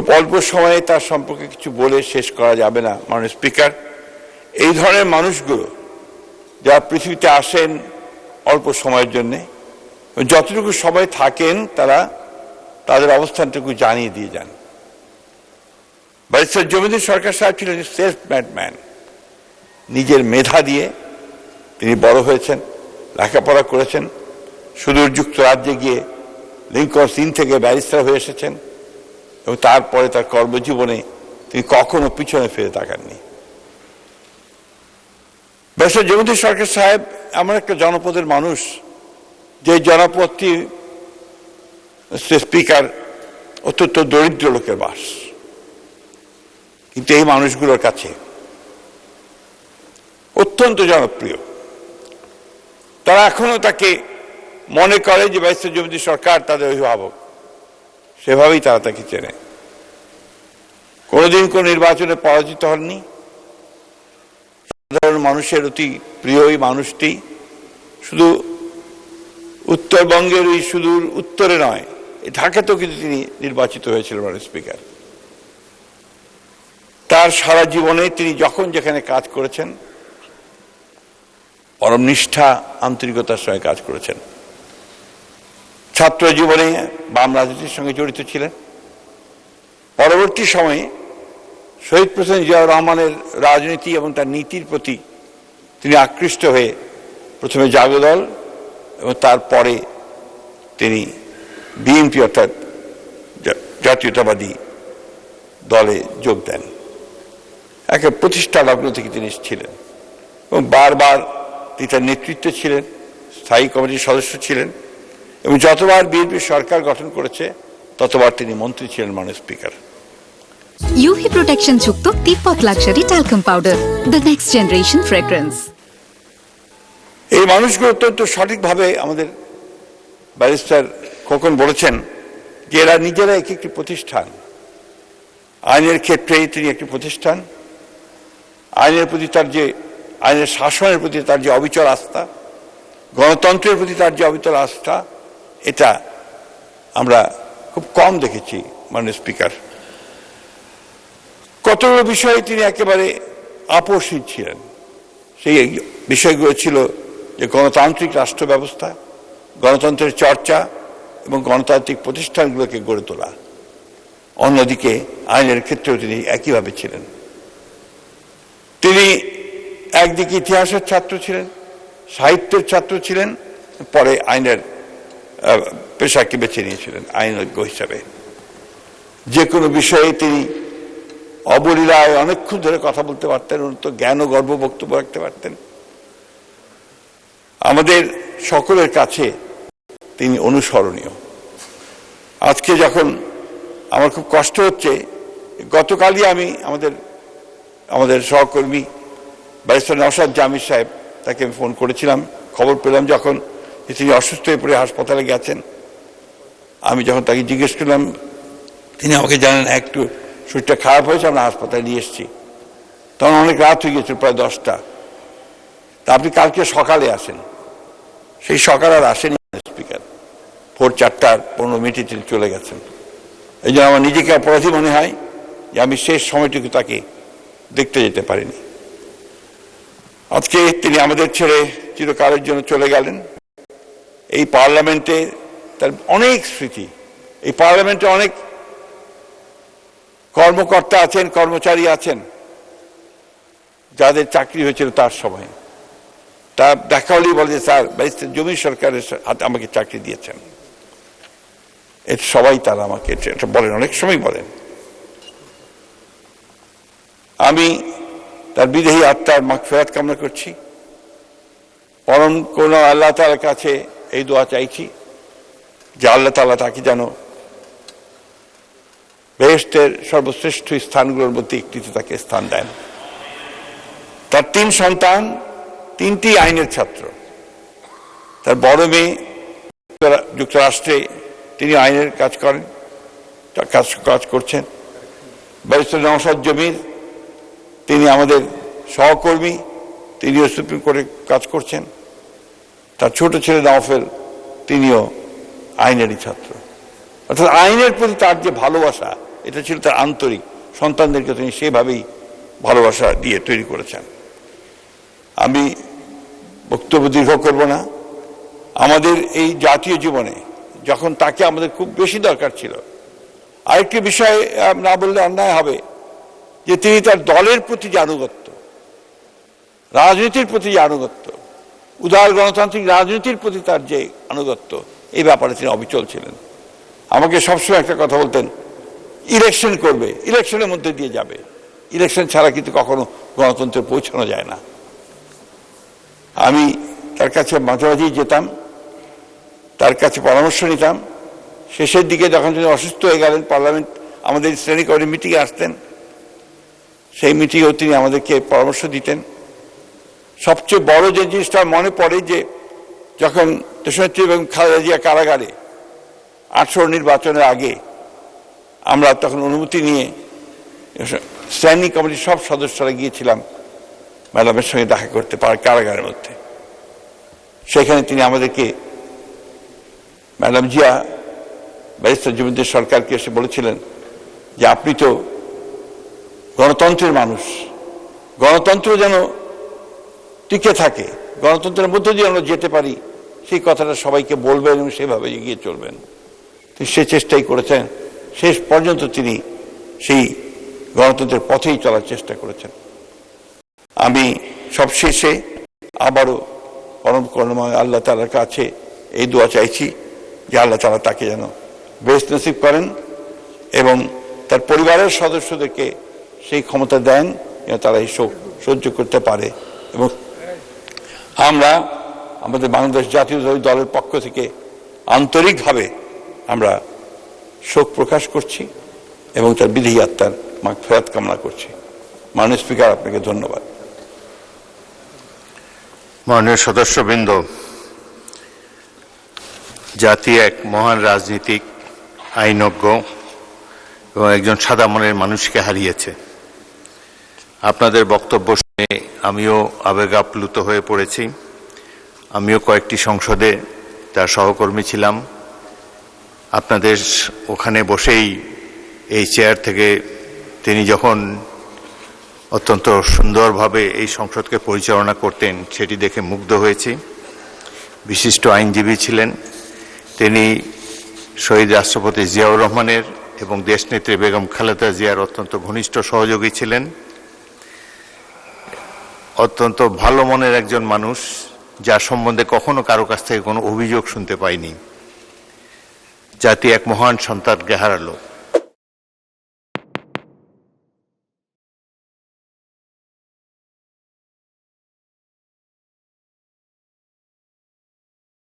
খুব অল্প সময়ে তার সম্পর্কে কিছু বলে শেষ করা যাবে না। মাননীয় স্পিকার, এই ধরনের মানুষগুলো যারা পৃথিবীতে আসেন অল্প সময়ের জন্যে, যতটুকু সময় থাকেন তারা তাদের অবস্থানটুকু জানিয়ে দিয়ে যান। ব্যারিস্টার জমিদার সরকার সাহেব ছিলেন সেলফ মেড ম্যান। নিজের মেধা দিয়ে তিনি বড় হয়েছেন, লেখাপড়া করেছেন, সুদূর যুক্তরাজ্যে গিয়ে লিঙ্কনস ইন থেকে ব্যারিস্টার হয়ে এসেছেন এবং তারপরে তার কর্মজীবনে তিনি কখনো পিছনে ফিরে তাকাননি। ব্যারিস্টার জমিদার সরকার সাহেব এমন একটা জনপদের মানুষ যে জনপদটি স্পিকার অত্যন্ত দরিদ্র লোকের বাস, কিন্তু এই মানুষগুলোর কাছে অত্যন্ত জনপ্রিয়। তারা এখনো তাকে মনে করে যে ব্যারিস্টার জমিদার সরকার তাদের অভিভাবক, সেভাবেই তারা তাকে চেনে। কোনোদিন কোন নির্বাচনে পরাজিত হননি। সাধারণ মানুষের অতি প্রিয় এই মানুষটি শুধু উত্তরবঙ্গের ওই সুদূর উত্তরে নয়, ঢাকাতেও কিন্তু তিনি নির্বাচিত হয়েছিলেন মাননীয় স্পিকার। তার সারা জীবনে তিনি যখন যেখানে কাজ করেছেন পরম নিষ্ঠা আন্তরিকতার সঙ্গে কাজ করেছেন। ছাত্র জীবনে বাম রাজনীতির সঙ্গে জড়িত ছিলেন। পরবর্তী সময়ে শহীদ প্রেসিডেন্ট জিয়াউর রহমানের রাজনীতি এবং তার নীতির প্রতি তিনি আকৃষ্ট হয়ে প্রথমে জাগদল এবং তারপরে তিনি বিএনপি অর্থাৎ জাতীয়তাবাদী দলে যোগ দেন। একে প্রতিষ্ঠা লগ্ন থেকে তিনি ছিলেন এবং বারবার তিনি তার নেতৃত্বে ছিলেন, স্থায়ী কমিটির সদস্য ছিলেন এবং যতবার বিএনপি সরকার গঠন করেছে ততবার তিনি মন্ত্রী ছিলেন মাননীয় স্পিকার। ইউভি প্রোটেকশন যুক্ত Tibet luxury talcum powder, the next generation fragrance. এই মানুষগুলো অত্যন্ত সঠিকভাবে আমাদের ব্যারিস্টার খোকন বলেছেন যে এরা নিজেরা একটি প্রতিষ্ঠান। আইনের ক্ষেত্রে তিনি একটি প্রতিষ্ঠান। আইনের প্রতি তার যে আইনের শাসনের প্রতি তার যে অবিচল আস্থা, গণতন্ত্রের প্রতি তার যে অবিচল আস্থা, এটা আমরা খুব কম দেখেছি মাননীয় স্পিকার। কতগুলো বিষয়ে তিনি একেবারে আপোষহীন ছিলেন। সেই বিষয়গুলো ছিল যে গণতান্ত্রিক রাষ্ট্র ব্যবস্থা, গণতন্ত্রের চর্চা এবং গণতান্ত্রিক প্রতিষ্ঠানগুলোকে গড়ে তোলা। অন্যদিকে আইনের ক্ষেত্রেও তিনি একইভাবে ছিলেন। তিনি একদিকে ইতিহাসের ছাত্র ছিলেন, সাহিত্যের ছাত্র ছিলেন, পরে আইনের পেশাকে বেছে নিয়েছিলেন আইনজ্ঞ হিসাবে। যে কোনো বিষয়ে তিনি অবলীলায় অনেকক্ষণ ধরে কথা বলতে পারতেন, অত্যন্ত জ্ঞান ও গর্ব বক্তব্য রাখতে পারতেন। আমাদের সকলের কাছে তিনি অনুসরণীয়। আজকে যখন আমার খুব কষ্ট হচ্ছে, গতকালই আমি আমাদের সহকর্মী ব্যারিস্টার নওশাদ জামির সাহেব, তাকে আমি ফোন করেছিলাম, খবর পেলাম যখন তিনি অসুস্থ হয়ে পড়ে হাসপাতালে গেছেন। আমি যখন তাকে জিজ্ঞেস করলাম, তিনি আমাকে জানান একটু শরীরটা খারাপ হয়েছে, আমরা হাসপাতালে নিয়ে এসেছি। তখন অনেক রাত হয়ে গেছিল, প্রায় 10টা। তা আপনি কালকে সকালে আসেন। সেই সকাল আর আসেনি স্পিকার, ভোর 4:15 তিনি চলে গেছেন। এই জন্য আমার নিজেকে অপরাধী মনে হয় যে আমি শেষ সময়টুকু তাকে দেখতে যেতে পারিনি। আজকে তিনি আমাদের ছেড়ে চিরকালের জন্য চলে গেলেন। এই পার্লামেন্টে তার অনেক স্মৃতি, এই পার্লামেন্টে অনেক কর্মকর্তা আছেন, কর্মচারী আছেন যাদের চাকরি হয়েছিল তার সময়। তা দেখা হলেই বলে যে স্যার ব্যারিস্টার জমিদার সরকারের হাতে আমাকে চাকরি দিয়েছেন। এটা সবাই তারা আমাকে এটা বলেন, অনেক সময় বলেন। আমি তার বিদেহী আত্মার মাগফিরাত কামনা করছি। পরম করুণা আল্লাহ তাআলার কাছে এই দোয়া চাইছি যে আল্লাহ তাআলা তাকে যেন বেহেশতের সর্বশ্রেষ্ঠ স্থানগুলোর মধ্যে একটিতে তাকে স্থান দেন। তার 3 সন্তান, 3টি আইনের ছাত্র। তার বড় মেয়ে যুক্তরাষ্ট্রে, তিনি আইনের কাজ করেন, কাজ করছেন। ব্যারিস্টার নওশাদ জমির, তিনি আমাদের সহকর্মী, তিনিও সুপ্রিম কোর্টে কাজ করছেন। তার ছোট ছেলে নওফেল, তিনিও আইনেরই ছাত্র। অর্থাৎ আইনের প্রতি তার যে ভালোবাসা, এটা ছিল তার আন্তরিক। সন্তানদেরকে তিনি সেভাবেই ভালোবাসা দিয়ে তৈরি করেছেন। আমি বক্তব্য দীর্ঘ করব না। আমাদের এই জাতীয় জীবনে যখন তাকে আমাদের খুব বেশি দরকার ছিল, আরেকটি বিষয় না বললে অন্যায় হবে, যে তিনি তার দলের প্রতি যে আনুগত্য, রাজনীতির প্রতি যে আনুগত্য, উদার গণতান্ত্রিক রাজনীতির প্রতি তার যে আনুগত্য, এই ব্যাপারে তিনি অবিচল ছিলেন। আমাকে সবসময় একটা কথা বলতেন, ইলেকশন করবে, ইলেকশনের মধ্যে দিয়ে যাবে, ইলেকশন ছাড়া কিন্তু কখনো গণতন্ত্রে পৌঁছানো যায় না। আমি তার কাছে মাঝে মাঝেই যেতাম, তার কাছে পরামর্শ নিতাম। শেষের দিকে যখন তিনি অসুস্থ হয়ে গেলেন, পার্লামেন্ট আমাদের শ্রেণী কমিটির মিটিংয়ে আসতেন, সেই মিটিংয়েও তিনি আমাদেরকে পরামর্শ দিতেন। সবচেয়ে বড় যে জিনিসটা মনে পড়ে, যে যখন দেশনেত্রী এবং খালেদা জিয়া কারাগারে 18 নির্বাচনের আগে, আমরা তখন অনুমতি নিয়ে স্ট্যান্ডিং কমিটির সব সদস্যরা গিয়েছিলাম ম্যাডামের সঙ্গে দেখা করতে পারে কারাগারের মধ্যে। সেখানে তিনি আমাদেরকে, ম্যাডাম জিয়া ব্যারিস্টার জুবিন্দ্র সরকারকে এসে বলেছিলেন যে আপনি তো গণতন্ত্রের মানুষ, গণতন্ত্র যেন টিকে থাকে, গণতন্ত্রের মধ্যে দিয়ে আমরা যেতে পারি, সেই কথাটা সবাইকে বলবেন এবং সেভাবে এগিয়ে চলবেন। তিনি সে চেষ্টাই করেছেন, শেষ পর্যন্ত তিনি সেই গণতন্ত্রের পথেই চলার চেষ্টা করেছেন। আমি সবশেষে আবারও পরম করুণাময় আল্লাহ তাআলার কাছে এই দোয়া চাইছি যে আল্লাহ তাআলা তাকে যেন বেহেশত নসিব করেন এবং তার পরিবারের সদস্যদেরকে সেই ক্ষমতা দেন যেন তারা এই শোক সহ্য করতে পারে। এবং আমরা আমাদের বাংলাদেশ জাতীয়তাবাদী দলের পক্ষ থেকে আন্তরিকভাবে আমরা শোক প্রকাশ করছি এবং তার বিদেহী আত্মার মাগফিরাত কামনা করছি। মাননীয় স্পিকার, আপনাকে ধন্যবাদ। মাননীয় সদস্যবৃন্দ, জাতি এক মহান রাজনীতিক, আইনজ্ঞ এবং একজন সাদা মনের মানুষকে হারিয়েছে। আপনাদের বক্তব্য শুনে আমিও আবেগাপ্লুত হয়ে পড়েছি। আমিও কয়েকটি সংসদে তার সহকর্মী ছিলাম। আপনাদের ওখানে বসেই এই চেয়ার থেকে তিনি যখন অত্যন্ত সুন্দরভাবে এই সংসদকে পরিচালনা করতেন, সেটি দেখে মুগ্ধ হয়েছি। বিশিষ্ট আইনজীবী ছিলেন তিনি, শহীদ রাষ্ট্রপতি জিয়াউর রহমানের এবং দেশনেত্রী বেগম খালেদা জিয়ার অত্যন্ত ঘনিষ্ঠ সহযোগী ছিলেন। অত্যন্ত ভালো মনের একজন মানুষ, যার সম্বন্ধে কখনো কারো কাছ থেকে কোনো অভিযোগ শুনতে পাইনি। জাতি এক মহান সন্তানকে হারালো।